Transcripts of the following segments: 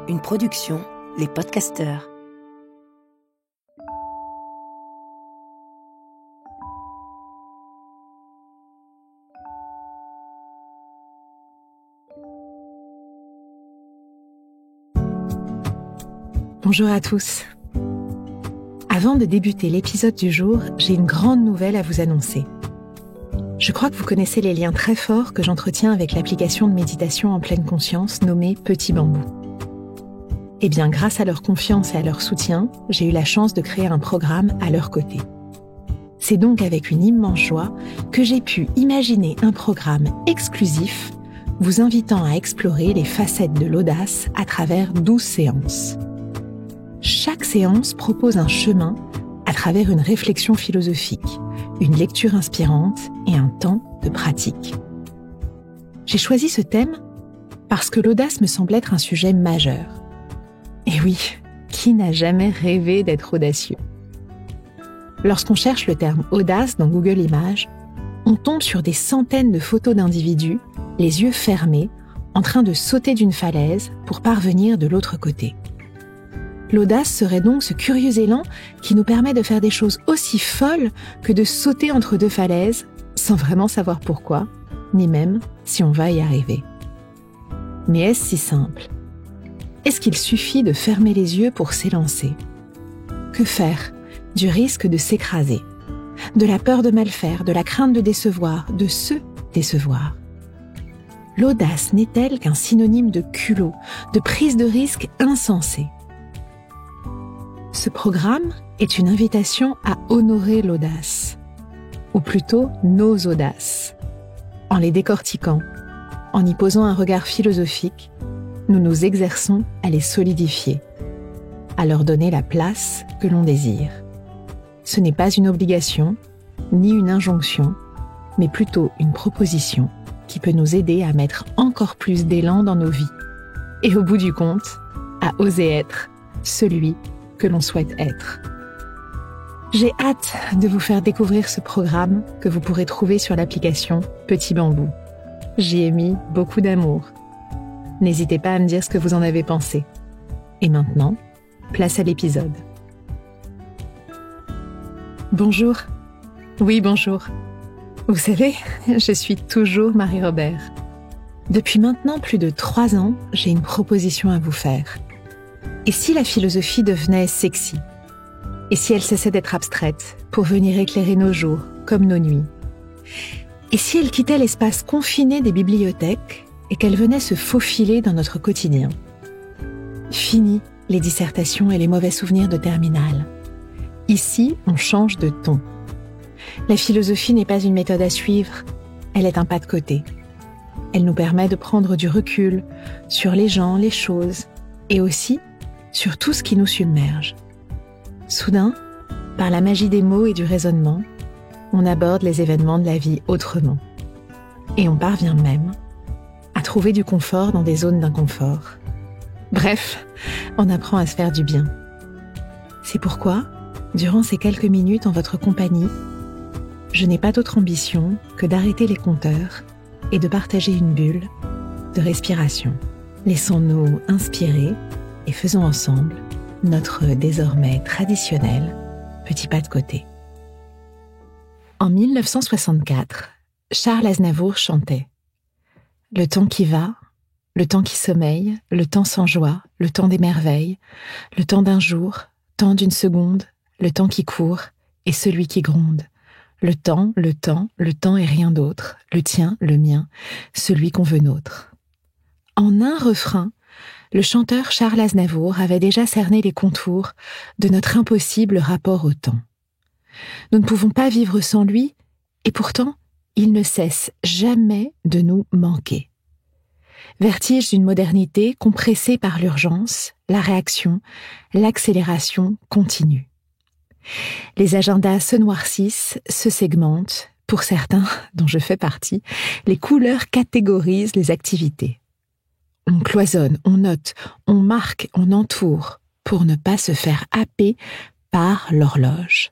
Une production, Les Podcasteurs. Bonjour à tous. Avant de débuter l'épisode du jour, j'ai une grande nouvelle à vous annoncer. Je crois que vous connaissez les liens très forts que j'entretiens avec l'application de méditation en pleine conscience nommée Petit Bambou. Eh bien, grâce à leur confiance et à leur soutien, j'ai eu la chance de créer un programme à leur côté. C'est donc avec une immense joie que j'ai pu imaginer un programme exclusif vous invitant à explorer les facettes de l'audace à travers 12 séances. Chaque séance propose un chemin à travers une réflexion philosophique, une lecture inspirante et un temps de pratique. J'ai choisi ce thème parce que l'audace me semble être un sujet majeur. Et oui, qui n'a jamais rêvé d'être audacieux ? Lorsqu'on cherche le terme audace dans Google Images, on tombe sur des centaines de photos d'individus, les yeux fermés, en train de sauter d'une falaise pour parvenir de l'autre côté. L'audace serait donc ce curieux élan qui nous permet de faire des choses aussi folles que de sauter entre deux falaises sans vraiment savoir pourquoi, ni même si on va y arriver. Mais est-ce si simple ? Est-ce qu'il suffit de fermer les yeux pour s'élancer ? Que faire du risque de s'écraser ? De la peur de mal faire, de la crainte de décevoir, de se décevoir ? L'audace n'est-elle qu'un synonyme de culot, de prise de risque insensée ? Ce programme est une invitation à honorer l'audace, ou plutôt nos audaces. En les décortiquant, en y posant un regard philosophique, nous nous exerçons à les solidifier, à leur donner la place que l'on désire. Ce n'est pas une obligation, ni une injonction, mais plutôt une proposition qui peut nous aider à mettre encore plus d'élan dans nos vies. Et au bout du compte, à oser être celui que l'on souhaite être. J'ai hâte de vous faire découvrir ce programme que vous pourrez trouver sur l'application Petit Bambou. J'y ai mis beaucoup d'amour. N'hésitez pas à me dire ce que vous en avez pensé. Et maintenant, place à l'épisode. Bonjour. Oui, bonjour. Vous savez, je suis toujours Marie-Robert. Depuis maintenant plus de 3 ans, j'ai une proposition à vous faire. Et si la philosophie devenait sexy ? Et si elle cessait d'être abstraite pour venir éclairer nos jours comme nos nuits ? Et si elle quittait l'espace confiné des bibliothèques et qu'elle venait se faufiler dans notre quotidien ? Fini les dissertations et les mauvais souvenirs de terminale. Ici, on change de ton. La philosophie n'est pas une méthode à suivre, elle est un pas de côté. Elle nous permet de prendre du recul sur les gens, les choses, et aussi sur tout ce qui nous submerge. Soudain, par la magie des mots et du raisonnement, on aborde les événements de la vie autrement. Et on parvient même à trouver du confort dans des zones d'inconfort. Bref, on apprend à se faire du bien. C'est pourquoi, durant ces quelques minutes en votre compagnie, je n'ai pas d'autre ambition que d'arrêter les compteurs et de partager une bulle de respiration. Laissons-nous inspirer et faisons ensemble notre désormais traditionnel petit pas de côté. En 1964, Charles Aznavour chantait « Le temps qui va, le temps qui sommeille, le temps sans joie, le temps des merveilles, le temps d'un jour, temps d'une seconde, le temps qui court et celui qui gronde. Le temps et rien d'autre, le tien, le mien, celui qu'on veut nôtre. » En un refrain, le chanteur Charles Aznavour avait déjà cerné les contours de notre impossible rapport au temps. Nous ne pouvons pas vivre sans lui, et pourtant, il ne cesse jamais de nous manquer. Vertige d'une modernité compressée par l'urgence, la réaction, l'accélération continue. Les agendas se noircissent, se segmentent. Pour certains, dont je fais partie, les couleurs catégorisent les activités. On cloisonne, on note, on marque, on entoure, pour ne pas se faire happer par l'horloge.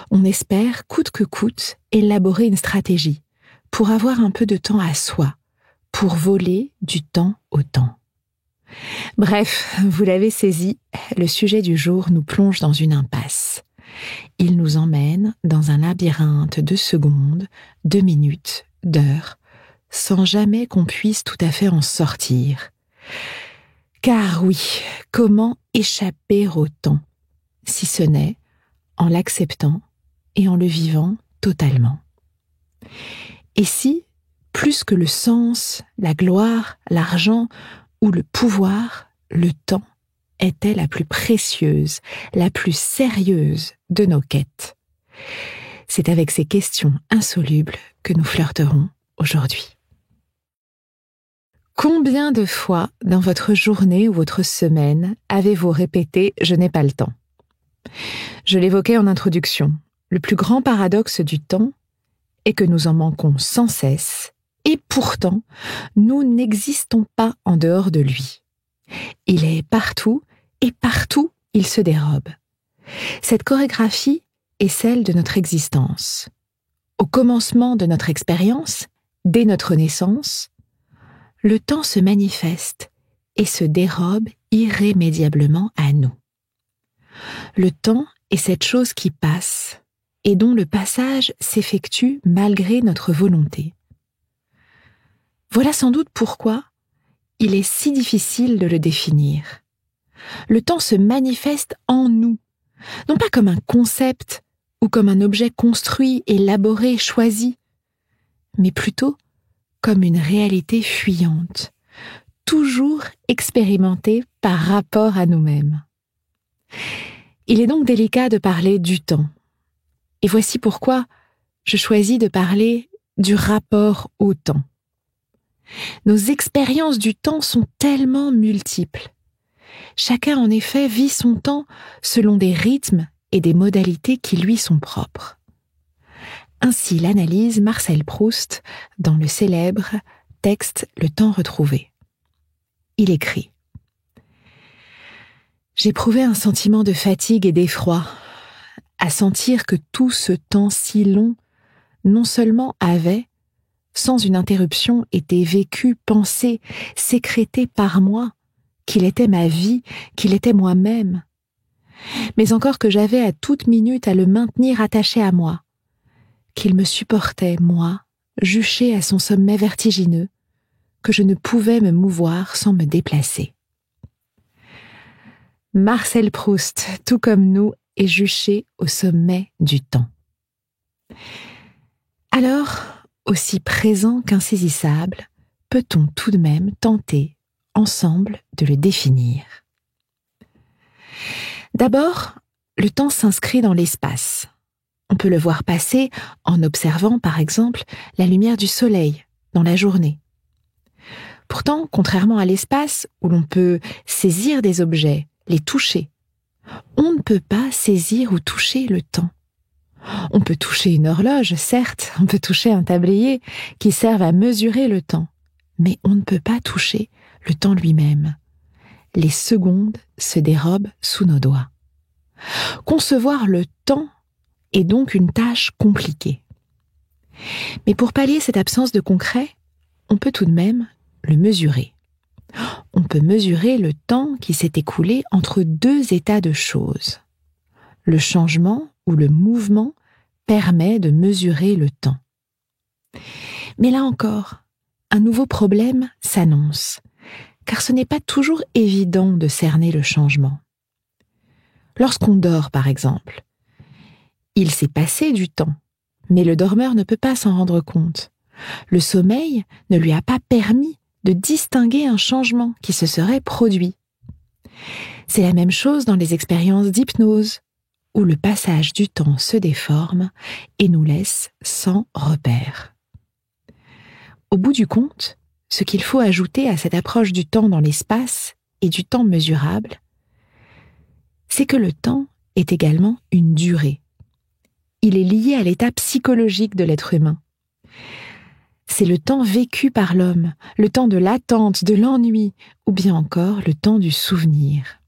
On espère, coûte que coûte, élaborer une stratégie pour avoir un peu de temps à soi, pour voler du temps au temps. Bref, vous l'avez saisi, le sujet du jour nous plonge dans une impasse. Il nous emmène dans un labyrinthe de secondes, de minutes, d'heures, sans jamais qu'on puisse tout à fait en sortir. Car oui, comment échapper au temps, si ce n'est en l'acceptant et en le vivant totalement. Et si, plus que le sens, la gloire, l'argent ou le pouvoir, le temps était la plus précieuse, la plus sérieuse de nos quêtes? C'est avec ces questions insolubles que nous flirterons aujourd'hui. Combien de fois dans votre journée ou votre semaine avez-vous répété « je n'ai pas le temps » ? Je l'évoquais en introduction, le plus grand paradoxe du temps est que nous en manquons sans cesse et pourtant, nous n'existons pas en dehors de lui. Il est partout et partout, il se dérobe. Cette chorégraphie est celle de notre existence. Au commencement de notre expérience, dès notre naissance, le temps se manifeste et se dérobe irrémédiablement à nous. Le temps est cette chose qui passe et dont le passage s'effectue malgré notre volonté. Voilà sans doute pourquoi il est si difficile de le définir. Le temps se manifeste en nous, non pas comme un concept ou comme un objet construit, élaboré, choisi, mais plutôt comme une réalité fuyante, toujours expérimentée par rapport à nous-mêmes. Il est donc délicat de parler du temps. Et voici pourquoi je choisis de parler du rapport au temps. Nos expériences du temps sont tellement multiples. Chacun, en effet, vit son temps selon des rythmes et des modalités qui lui sont propres. Ainsi l'analyse Marcel Proust dans le célèbre texte « Le temps retrouvé ». Il écrit « J'éprouvais un sentiment de fatigue et d'effroi, à sentir que tout ce temps si long, non seulement avait, sans une interruption, été vécu, pensé, sécrété par moi, qu'il était ma vie, qu'il était moi-même, mais encore que j'avais à toute minute à le maintenir attaché à moi, qu'il me supportait, moi, juché à son sommet vertigineux, que je ne pouvais me mouvoir sans me déplacer. » Marcel Proust, tout comme nous, est juché au sommet du temps. Alors, aussi présent qu'insaisissable, peut-on tout de même tenter, ensemble, de le définir. D'abord, le temps s'inscrit dans l'espace. On peut le voir passer en observant, par exemple, la lumière du soleil dans la journée. Pourtant, contrairement à l'espace, où l'on peut saisir des objets, les toucher, on ne peut pas saisir ou toucher le temps. On peut toucher une horloge, certes, on peut toucher un tablier qui servent à mesurer le temps, mais on ne peut pas toucher le temps lui-même. Les secondes se dérobent sous nos doigts. Concevoir le temps est donc une tâche compliquée. Mais pour pallier cette absence de concret, on peut tout de même le mesurer. On peut mesurer le temps qui s'est écoulé entre deux états de choses. Le changement ou le mouvement permet de mesurer le temps. Mais là encore, un nouveau problème s'annonce, car ce n'est pas toujours évident de cerner le changement. Lorsqu'on dort, par exemple, il s'est passé du temps, mais le dormeur ne peut pas s'en rendre compte. Le sommeil ne lui a pas permis de distinguer un changement qui se serait produit. C'est la même chose dans les expériences d'hypnose, où le passage du temps se déforme et nous laisse sans repère. Au bout du compte, ce qu'il faut ajouter à cette approche du temps dans l'espace et du temps mesurable, c'est que le temps est également une durée. Il est lié à l'état psychologique de l'être humain. C'est le temps vécu par l'homme, le temps de l'attente, de l'ennui, ou bien encore le temps du souvenir.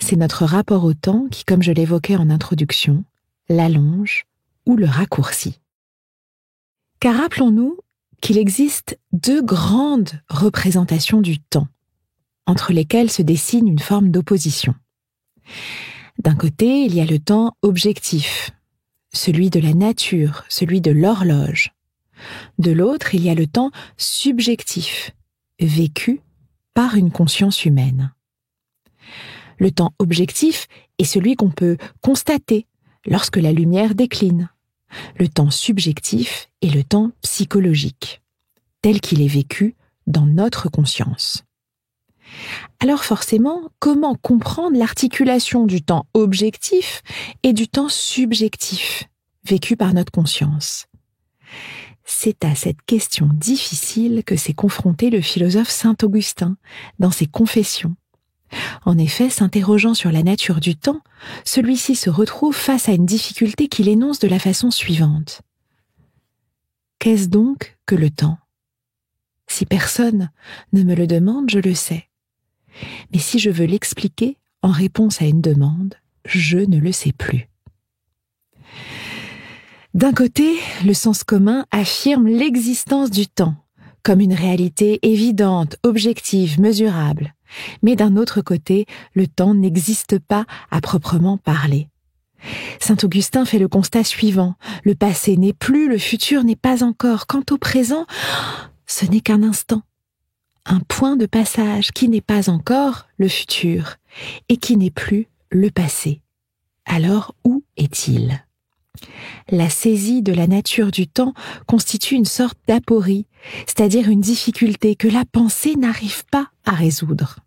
C'est notre rapport au temps qui, comme je l'évoquais en introduction, l'allonge ou le raccourcit. Car rappelons-nous qu'il existe deux grandes représentations du temps, entre lesquelles se dessine une forme d'opposition. D'un côté, il y a le temps objectif, celui de la nature, celui de l'horloge. De l'autre, il y a le temps subjectif, vécu par une conscience humaine. Le temps objectif est celui qu'on peut constater lorsque la lumière décline. Le temps subjectif est le temps psychologique, tel qu'il est vécu dans notre conscience. Alors forcément, comment comprendre l'articulation du temps objectif et du temps subjectif, vécu par notre conscience ? C'est à cette question difficile que s'est confronté le philosophe saint Augustin dans ses Confessions. En effet, s'interrogeant sur la nature du temps, celui-ci se retrouve face à une difficulté qu'il énonce de la façon suivante. Qu'est-ce donc que le temps ? Si personne ne me le demande, je le sais. Mais si je veux l'expliquer en réponse à une demande, je ne le sais plus. D'un côté, le sens commun affirme l'existence du temps comme une réalité évidente, objective, mesurable. Mais d'un autre côté, le temps n'existe pas à proprement parler. Saint Augustin fait le constat suivant. Le passé n'est plus, le futur n'est pas encore. Quant au présent, ce n'est qu'un instant. Un point de passage qui n'est pas encore le futur et qui n'est plus le passé. Alors où est-il ? La saisie de la nature du temps constitue une sorte d'aporie, c'est-à-dire une difficulté que la pensée n'arrive pas à résoudre.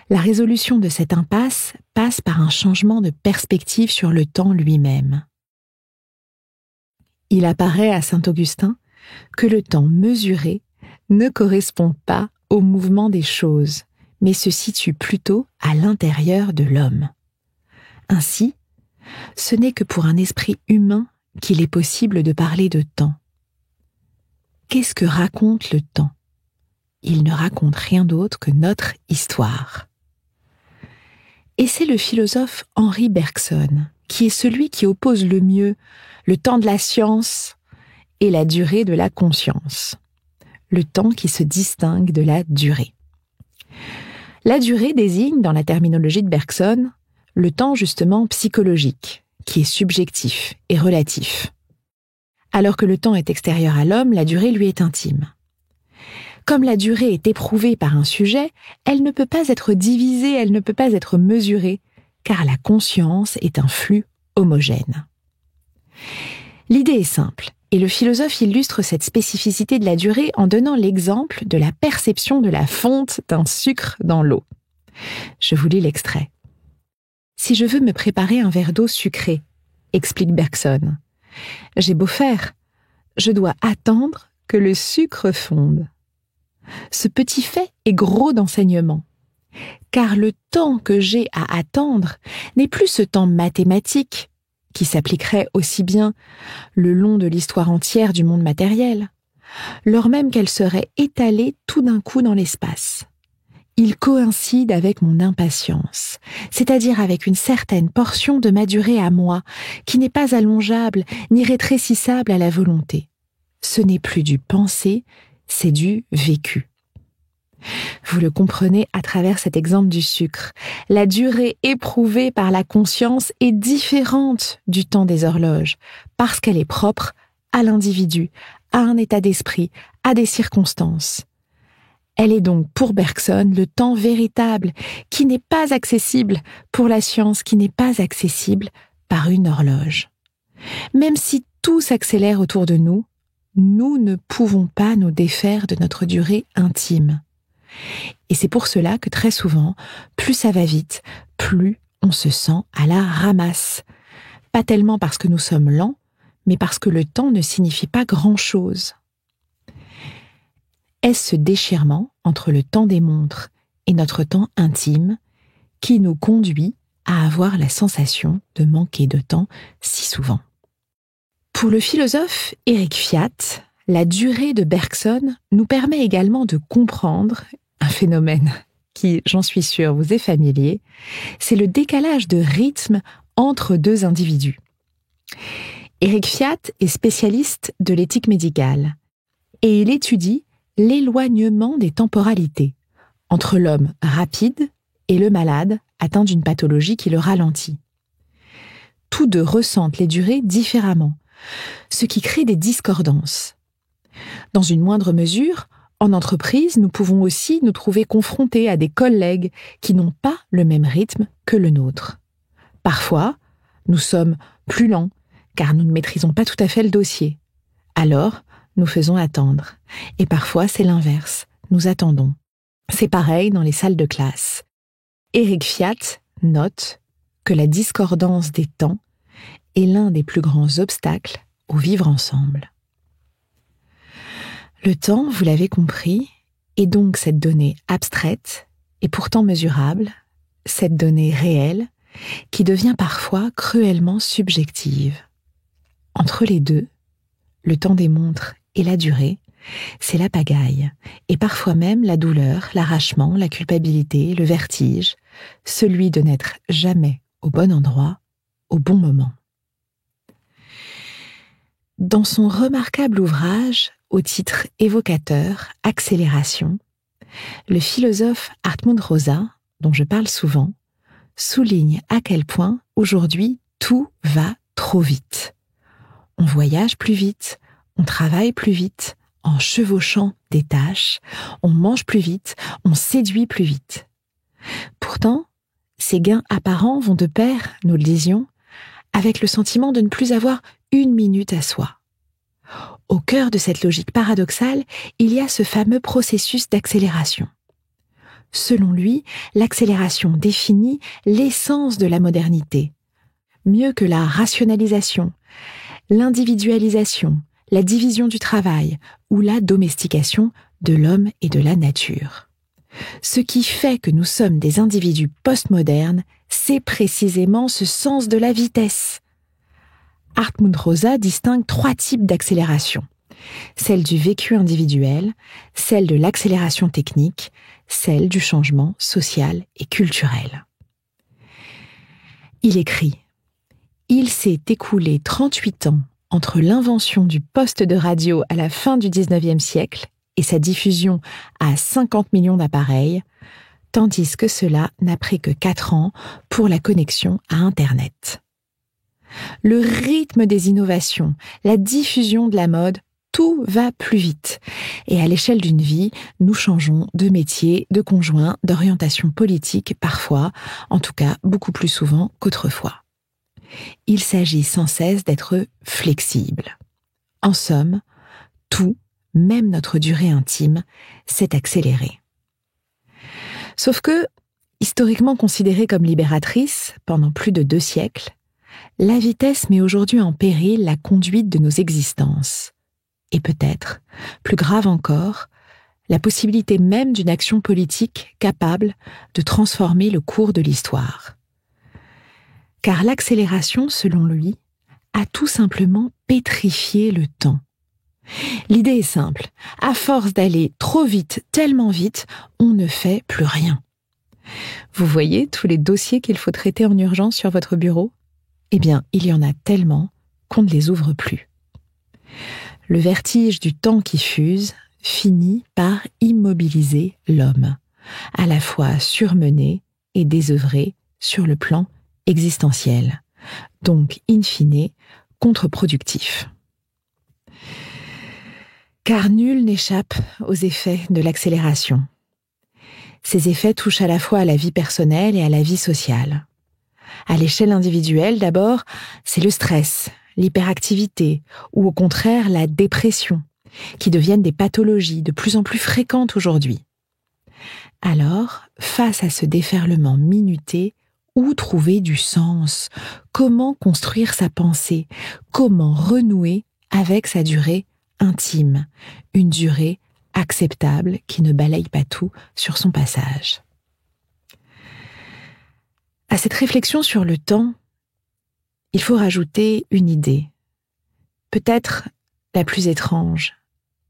La résolution de cette impasse passe par un changement de perspective sur le temps lui-même. Il apparaît à saint Augustin que le temps mesuré ne correspond pas au mouvement des choses, mais se situe plutôt à l'intérieur de l'homme. Ainsi, ce n'est que pour un esprit humain qu'il est possible de parler de temps. Qu'est-ce que raconte le temps ? Il ne raconte rien d'autre que notre histoire. Et c'est le philosophe Henri Bergson qui est celui qui oppose le mieux le temps de la science et la durée de la conscience. Le temps qui se distingue de la durée. La durée désigne, dans la terminologie de Bergson, le temps justement psychologique, qui est subjectif et relatif. Alors que le temps est extérieur à l'homme, la durée lui est intime. Comme la durée est éprouvée par un sujet, elle ne peut pas être divisée, elle ne peut pas être mesurée, car la conscience est un flux homogène. L'idée est simple, et le philosophe illustre cette spécificité de la durée en donnant l'exemple de la perception de la fonte d'un sucre dans l'eau. Je vous lis l'extrait. « Si je veux me préparer un verre d'eau sucrée, explique Bergson, j'ai beau faire, je dois attendre que le sucre fonde. Ce petit fait est gros d'enseignement, car le temps que j'ai à attendre n'est plus ce temps mathématique qui s'appliquerait aussi bien le long de l'histoire entière du monde matériel, lors même qu'elle serait étalée tout d'un coup dans l'espace. Il coïncide avec mon impatience, c'est-à-dire avec une certaine portion de ma durée à moi, qui n'est pas allongeable ni rétrécissable à la volonté. Ce n'est plus du pensé, c'est du vécu. Vous le comprenez à travers cet exemple du sucre. La durée éprouvée par la conscience est différente du temps des horloges, parce qu'elle est propre à l'individu, à un état d'esprit, à des circonstances. Elle est donc pour Bergson le temps véritable, qui n'est pas accessible pour la science, qui n'est pas accessible par une horloge. Même si tout s'accélère autour de nous, nous ne pouvons pas nous défaire de notre durée intime. Et c'est pour cela que très souvent, plus ça va vite, plus on se sent à la ramasse. Pas tellement parce que nous sommes lents, mais parce que le temps ne signifie pas grand-chose. Est-ce ce déchirement entre le temps des montres et notre temps intime qui nous conduit à avoir la sensation de manquer de temps si souvent ? Pour le philosophe Éric Fiat, la durée de Bergson nous permet également de comprendre un phénomène qui, j'en suis sûre, vous est familier, c'est le décalage de rythme entre deux individus. Éric Fiat est spécialiste de l'éthique médicale et il étudie l'éloignement des temporalités entre l'homme rapide et le malade atteint d'une pathologie qui le ralentit. Tous deux ressentent les durées différemment, ce qui crée des discordances. Dans une moindre mesure, en entreprise, nous pouvons aussi nous trouver confrontés à des collègues qui n'ont pas le même rythme que le nôtre. Parfois, nous sommes plus lents, car nous ne maîtrisons pas tout à fait le dossier. Alors, nous faisons attendre. Et parfois, c'est l'inverse. Nous attendons. C'est pareil dans les salles de classe. Éric Fiat note que la discordance des temps est l'un des plus grands obstacles au vivre ensemble. Le temps, vous l'avez compris, est donc cette donnée abstraite et pourtant mesurable, cette donnée réelle qui devient parfois cruellement subjective. Entre les deux, le temps des montres et la durée, c'est la pagaille, et parfois même la douleur, l'arrachement, la culpabilité, le vertige, celui de n'être jamais au bon endroit, au bon moment. Dans son remarquable ouvrage, au titre évocateur « Accélération », le philosophe Hartmut Rosa, dont je parle souvent, souligne à quel point aujourd'hui tout va trop vite. On voyage plus vite, on travaille plus vite, en chevauchant des tâches, on mange plus vite, on séduit plus vite. Pourtant, ces gains apparents vont de pair, nous le disions, avec le sentiment de ne plus avoir une minute à soi. Au cœur de cette logique paradoxale, il y a ce fameux processus d'accélération. Selon lui, l'accélération définit l'essence de la modernité. Mieux que la rationalisation, l'individualisation, la division du travail ou la domestication de l'homme et de la nature. Ce qui fait que nous sommes des individus postmodernes, c'est précisément ce sens de la vitesse. Hartmut Rosa distingue 3 types d'accélération. Celle du vécu individuel, celle de l'accélération technique, celle du changement social et culturel. Il écrit « Il s'est écoulé 38 ans entre l'invention du poste de radio à la fin du XIXe siècle et sa diffusion à 50 millions d'appareils, tandis que cela n'a pris que 4 ans pour la connexion à Internet. Le rythme des innovations, la diffusion de la mode, tout va plus vite. Et à l'échelle d'une vie, nous changeons de métier, de conjoint, d'orientation politique parfois, en tout cas beaucoup plus souvent qu'autrefois. Il s'agit sans cesse d'être flexible. En somme, tout, même notre durée intime, s'est accéléré. Sauf que, historiquement considérée comme libératrice pendant plus de 2 siècles, la vitesse met aujourd'hui en péril la conduite de nos existences. Et peut-être, plus grave encore, la possibilité même d'une action politique capable de transformer le cours de l'histoire. Car l'accélération, selon lui, a tout simplement pétrifié le temps. L'idée est simple, à force d'aller trop vite, tellement vite, on ne fait plus rien. Vous voyez tous les dossiers qu'il faut traiter en urgence sur votre bureau ? Eh bien, il y en a tellement qu'on ne les ouvre plus. Le vertige du temps qui fuse finit par immobiliser l'homme, à la fois surmené et désœuvré sur le plan existentiel, donc in fine contre-productif. Car nul n'échappe aux effets de l'accélération. Ces effets touchent à la fois à la vie personnelle et à la vie sociale. À l'échelle individuelle, d'abord, c'est le stress, l'hyperactivité ou au contraire la dépression, qui deviennent des pathologies de plus en plus fréquentes aujourd'hui. Alors, face à ce déferlement minuté, où trouver du sens? Comment construire sa pensée? Comment renouer avec sa durée intime? Une durée acceptable qui ne balaye pas tout sur son passage. À cette réflexion sur le temps, il faut rajouter une idée, peut-être la plus étrange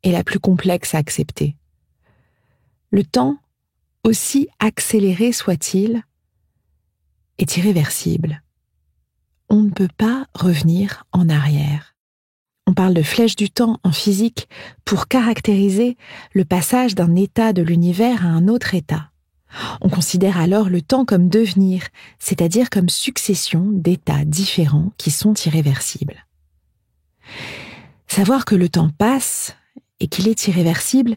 et la plus complexe à accepter. Le temps, aussi accéléré soit-il, est irréversible. On ne peut pas revenir en arrière. On parle de flèche du temps en physique pour caractériser le passage d'un état de l'univers à un autre état. On considère alors le temps comme devenir, c'est-à-dire comme succession d'états différents qui sont irréversibles. Savoir que le temps passe et qu'il est irréversible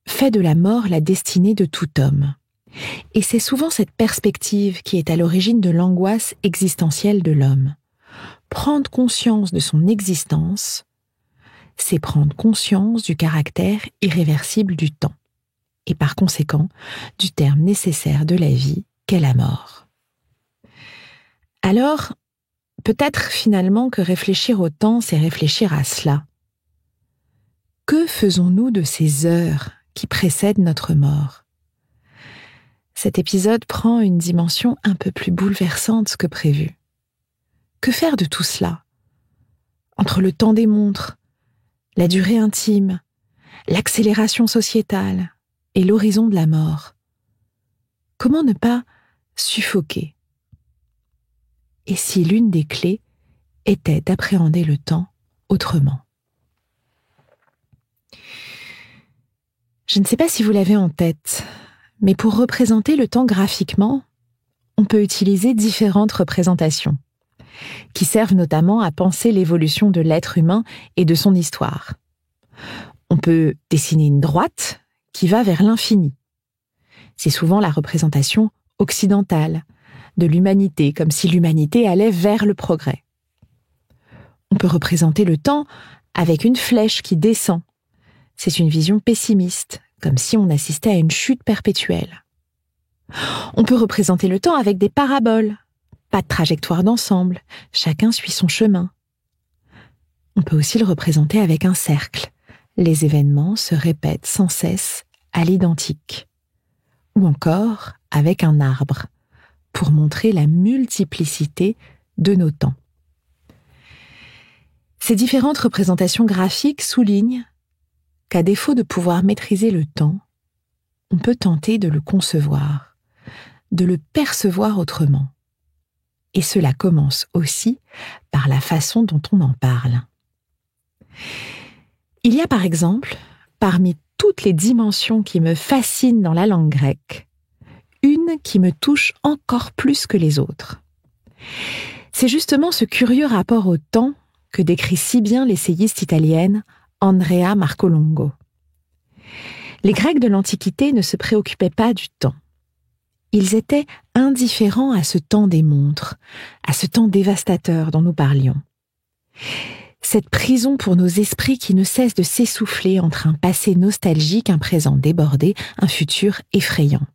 fait de la mort la destinée de tout homme. Et c'est souvent cette perspective qui est à l'origine de l'angoisse existentielle de l'homme. Prendre conscience de son existence, c'est prendre conscience du caractère irréversible du temps, et par conséquent du terme nécessaire de la vie qu'est la mort. Alors, peut-être finalement que réfléchir au temps, c'est réfléchir à cela. Que faisons-nous de ces heures qui précèdent notre mort ? Cet épisode prend une dimension un peu plus bouleversante que prévu. Que faire de tout cela ? Entre le temps des montres, la durée intime, l'accélération sociétale et l'horizon de la mort. Comment ne pas suffoquer ? Et si l'une des clés était d'appréhender le temps autrement ? Je ne sais pas si vous l'avez en tête, mais pour représenter le temps graphiquement, on peut utiliser différentes représentations, qui servent notamment à penser l'évolution de l'être humain et de son histoire. On peut dessiner une droite qui va vers l'infini. C'est souvent la représentation occidentale de l'humanité, comme si l'humanité allait vers le progrès. On peut représenter le temps avec une flèche qui descend. C'est une vision pessimiste, comme si on assistait à une chute perpétuelle. On peut représenter le temps avec des paraboles. Pas de trajectoire d'ensemble, chacun suit son chemin. On peut aussi le représenter avec un cercle. Les événements se répètent sans cesse à l'identique. Ou encore avec un arbre, pour montrer la multiplicité de nos temps. Ces différentes représentations graphiques soulignent qu'à défaut de pouvoir maîtriser le temps, on peut tenter de le concevoir, de le percevoir autrement. Et cela commence aussi par la façon dont on en parle. Il y a par exemple, parmi toutes les dimensions qui me fascinent dans la langue grecque, une qui me touche encore plus que les autres. C'est justement ce curieux rapport au temps que décrit si bien l'essayiste italienne Andrea Marcolongo. Les Grecs de l'Antiquité ne se préoccupaient pas du temps. Ils étaient indifférents à ce temps des montres, à ce temps dévastateur dont nous parlions. Cette prison pour nos esprits qui ne cesse de s'essouffler entre un passé nostalgique, un présent débordé, un futur effrayant.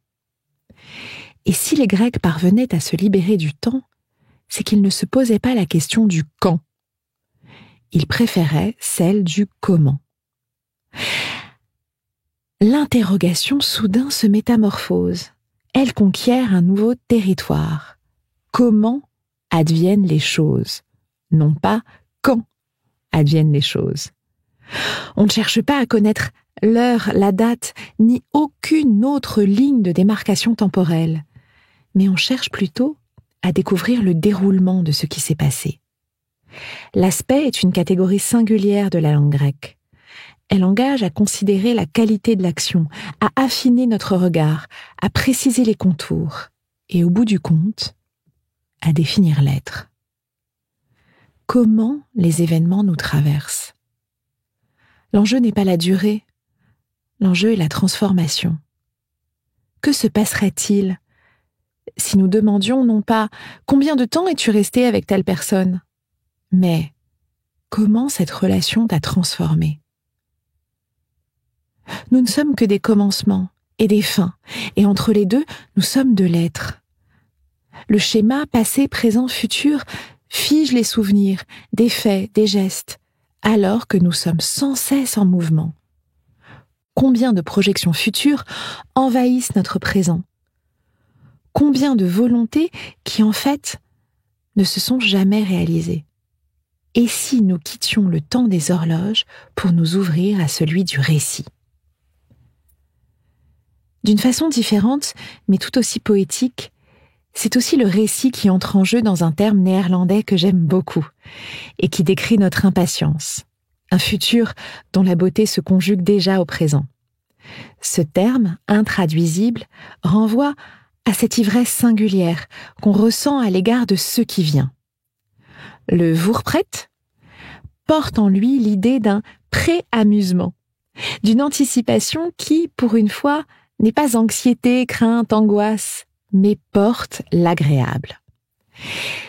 Et si les Grecs parvenaient à se libérer du temps, c'est qu'ils ne se posaient pas la question du quand. Ils préféraient celle du comment. L'interrogation soudain se métamorphose. Elle conquiert un nouveau territoire. Comment adviennent les choses ? Non pas quand adviennent les choses. On ne cherche pas à connaître l'heure, la date, ni aucune autre ligne de démarcation temporelle, mais on cherche plutôt à découvrir le déroulement de ce qui s'est passé. L'aspect est une catégorie singulière de la langue grecque. Elle engage à considérer la qualité de l'action, à affiner notre regard, à préciser les contours, et au bout du compte, à définir l'être. Comment les événements nous traversent ? L'enjeu n'est pas la durée, l'enjeu est la transformation. Que se passerait-il si nous demandions non pas « Combien de temps es-tu resté avec telle personne ?» mais « Comment cette relation t'a transformé ?» Nous ne sommes que des commencements et des fins, et entre les deux, nous sommes de l'être. Le schéma passé, présent, futur fige les souvenirs, des faits, des gestes, alors que nous sommes sans cesse en mouvement. Combien de projections futures envahissent notre présent ? Combien de volontés qui, en fait, ne se sont jamais réalisées ? Et si nous quittions le temps des horloges pour nous ouvrir à celui du récit ? D'une façon différente, mais tout aussi poétique, c'est aussi le récit qui entre en jeu dans un terme néerlandais que j'aime beaucoup et qui décrit notre impatience. un futur dont la beauté se conjugue déjà au présent. Ce terme, intraduisible, renvoie à cette ivresse singulière qu'on ressent à l'égard de ce qui vient. Le Voorpret porte en lui l'idée d'un pré-amusement, d'une anticipation qui, pour une fois, n'est pas anxiété, crainte, angoisse, mais porte l'agréable.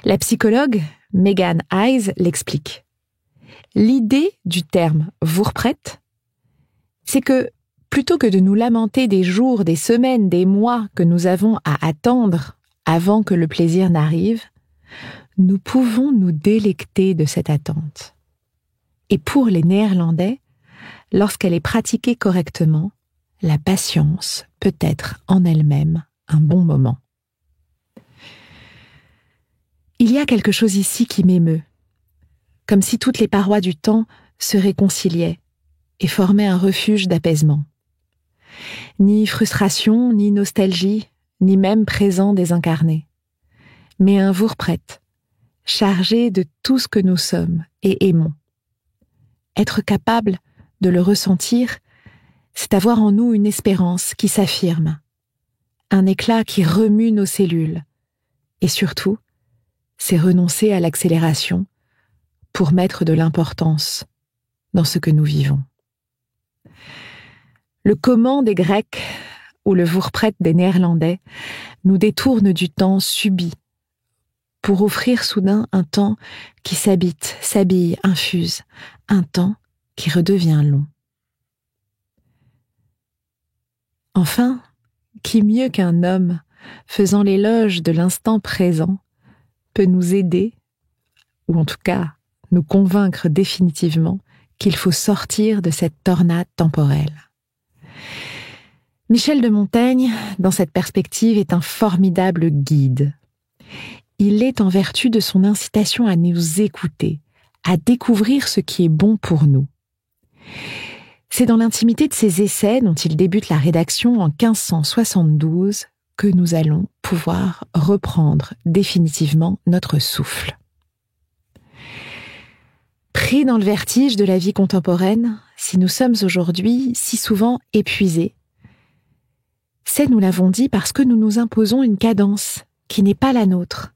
La psychologue Megan Hayes l'explique. L'idée du terme Voorpret, c'est que plutôt que de nous lamenter des jours, des semaines, des mois que nous avons à attendre avant que le plaisir n'arrive, nous pouvons nous délecter de cette attente. Et pour les Néerlandais, lorsqu'elle est pratiquée correctement, la patience peut être en elle-même un bon moment. Il y a quelque chose ici qui m'émeut, comme si toutes les parois du temps se réconciliaient et formaient un refuge d'apaisement. Ni frustration, ni nostalgie, ni même présent désincarné, mais un Voorpret, chargé de tout ce que nous sommes et aimons. Être capable de le ressentir, c'est avoir en nous une espérance qui s'affirme, un éclat qui remue nos cellules, et surtout, c'est renoncer à l'accélération pour mettre de l'importance dans ce que nous vivons. Le comment des Grecs ou le Voorpret des Néerlandais nous détourne du temps subi pour offrir soudain un temps qui s'habite, s'habille, infuse, un temps qui redevient long. Enfin, qui mieux qu'un homme faisant l'éloge de l'instant présent peut nous aider, ou en tout cas nous convaincre définitivement qu'il faut sortir de cette tornade temporelle. Michel de Montaigne, dans cette perspective, est un formidable guide. Il l'est en vertu de son incitation à nous écouter, à découvrir ce qui est bon pour nous. C'est dans l'intimité de ses essais, dont il débute la rédaction en 1572, que nous allons pouvoir reprendre définitivement notre souffle. Pris dans le vertige de la vie contemporaine, si nous sommes aujourd'hui si souvent épuisés, c'est, nous l'avons dit, parce que nous nous imposons une cadence qui n'est pas la nôtre.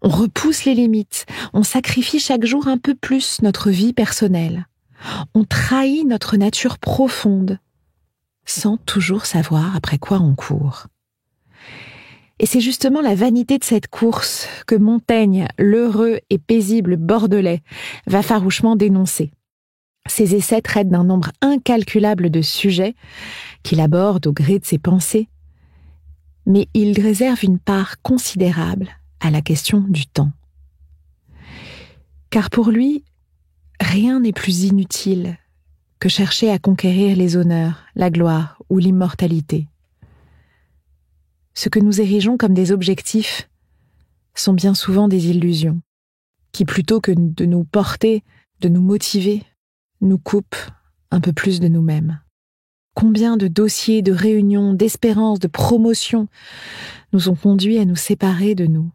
On repousse les limites, on sacrifie chaque jour un peu plus notre vie personnelle. On trahit notre nature profonde, sans toujours savoir après quoi on court. Et c'est justement la vanité de cette course que Montaigne, l'heureux et paisible Bordelais, va farouchement dénoncer. Ses essais traitent d'un nombre incalculable de sujets qu'il aborde au gré de ses pensées, mais il réserve une part considérable à la question du temps. Car pour lui, rien n'est plus inutile que chercher à conquérir les honneurs, la gloire ou l'immortalité. Ce que nous érigeons comme des objectifs sont bien souvent des illusions, qui plutôt que de nous porter, de nous motiver, nous coupent un peu plus de nous-mêmes. Combien de dossiers, de réunions, d'espérances, de promotions nous ont conduits à nous séparer de nous,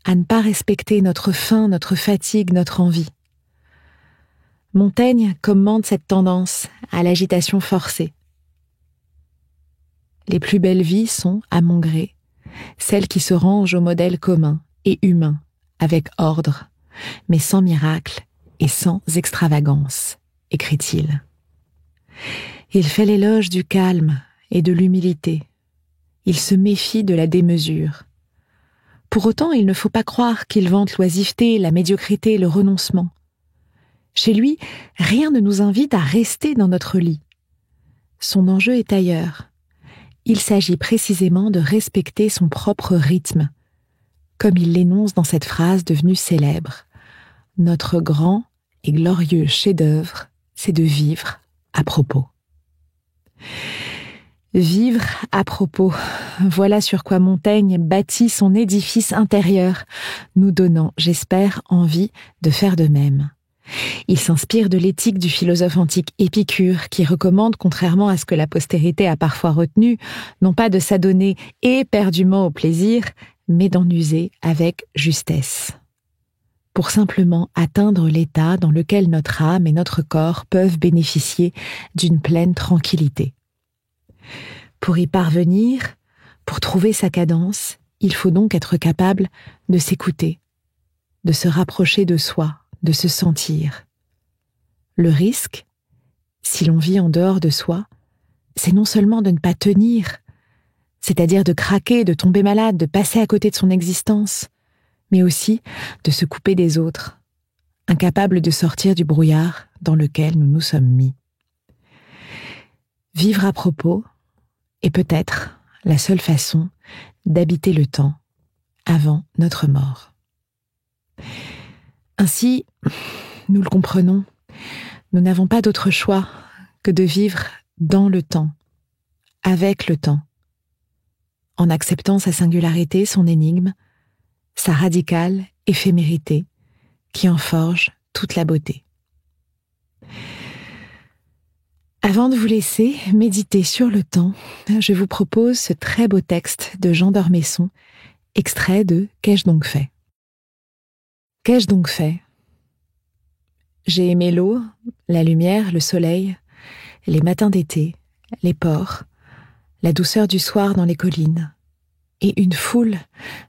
à ne pas respecter notre faim, notre fatigue, notre envie. Montaigne commente cette tendance à l'agitation forcée. Les plus belles vies sont, à mon gré, celles qui se rangent au modèle commun et humain, avec ordre, mais sans miracle et sans extravagance, écrit-il. Il fait l'éloge du calme et de l'humilité. Il se méfie de la démesure. Pour autant, il ne faut pas croire qu'il vante l'oisiveté, la médiocrité, le renoncement. Chez lui, rien ne nous invite à rester dans notre lit. Son enjeu est ailleurs. Il s'agit précisément de respecter son propre rythme, comme il l'énonce dans cette phrase devenue célèbre. Notre grand et glorieux chef-d'œuvre, c'est de vivre à propos. Vivre à propos, voilà sur quoi Montaigne bâtit son édifice intérieur, nous donnant, j'espère, envie de faire de même. Il s'inspire de l'éthique du philosophe antique Épicure, qui recommande, contrairement à ce que la postérité a parfois retenu, non pas de s'adonner éperdument au plaisir, mais d'en user avec justesse. pour simplement atteindre l'état dans lequel notre âme et notre corps peuvent bénéficier d'une pleine tranquillité. Pour y parvenir, pour trouver sa cadence, il faut donc être capable de s'écouter, de se rapprocher de soi, de se sentir. Le risque, si l'on vit en dehors de soi, c'est non seulement de ne pas tenir, c'est-à-dire de craquer, de tomber malade, de passer à côté de son existence, mais aussi de se couper des autres, incapable de sortir du brouillard dans lequel nous nous sommes mis. Vivre à propos est peut-être la seule façon d'habiter le temps avant notre mort. Ainsi, nous le comprenons, nous n'avons pas d'autre choix que de vivre dans le temps, avec le temps, en acceptant sa singularité, son énigme, sa radicale éphémérité qui en forge toute la beauté. Avant de vous laisser méditer sur le temps, je vous propose ce très beau texte de Jean d'Ormesson, extrait de « Qu'ai-je donc fait ?» Qu'ai-je donc fait ? J'ai aimé l'eau, la lumière, le soleil, les matins d'été, les ports, la douceur du soir dans les collines, et une foule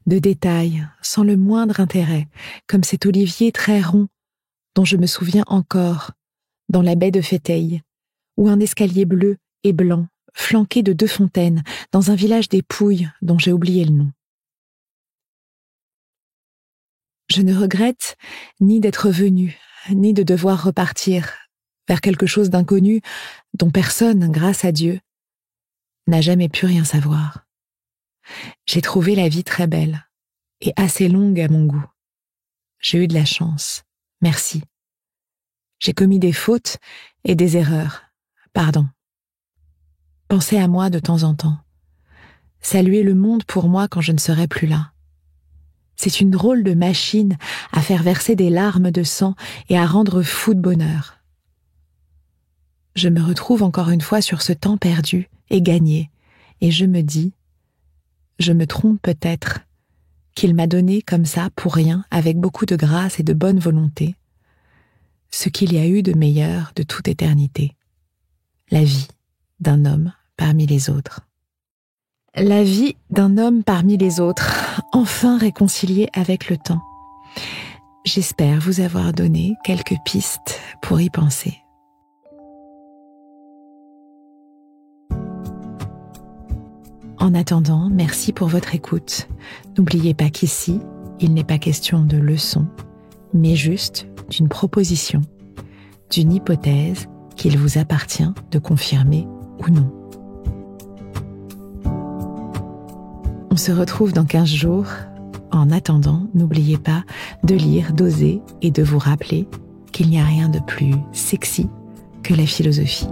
de détails sans le moindre intérêt, comme cet olivier très rond dont je me souviens encore dans la baie de Féteille, ou un escalier bleu et blanc flanqué de 2 fontaines dans un village des Pouilles dont j'ai oublié le nom. Je ne regrette ni d'être venu, ni de devoir repartir vers quelque chose d'inconnu dont personne, grâce à Dieu, n'a jamais pu rien savoir. J'ai trouvé la vie très belle et assez longue à mon goût. J'ai eu de la chance. Merci. J'ai commis des fautes et des erreurs. Pardon. Pensez à moi de temps en temps. Saluez le monde pour moi quand je ne serai plus là. C'est une drôle de machine à faire verser des larmes de sang et à rendre fou de bonheur. Je me retrouve encore une fois sur ce temps perdu et gagné, et je me dis, je me trompe peut-être, qu'il m'a donné comme ça pour rien, avec beaucoup de grâce et de bonne volonté, ce qu'il y a eu de meilleur de toute éternité, la vie d'un homme parmi les autres. La vie d'un homme parmi les autres, enfin réconcilié avec le temps. J'espère vous avoir donné quelques pistes pour y penser. En attendant, merci pour votre écoute. N'oubliez pas qu'ici, il n'est pas question de leçons, mais juste d'une proposition, d'une hypothèse qu'il vous appartient de confirmer ou non. On se retrouve dans 15 jours. En attendant, n'oubliez pas de lire, d'oser et de vous rappeler qu'il n'y a rien de plus sexy que la philosophie.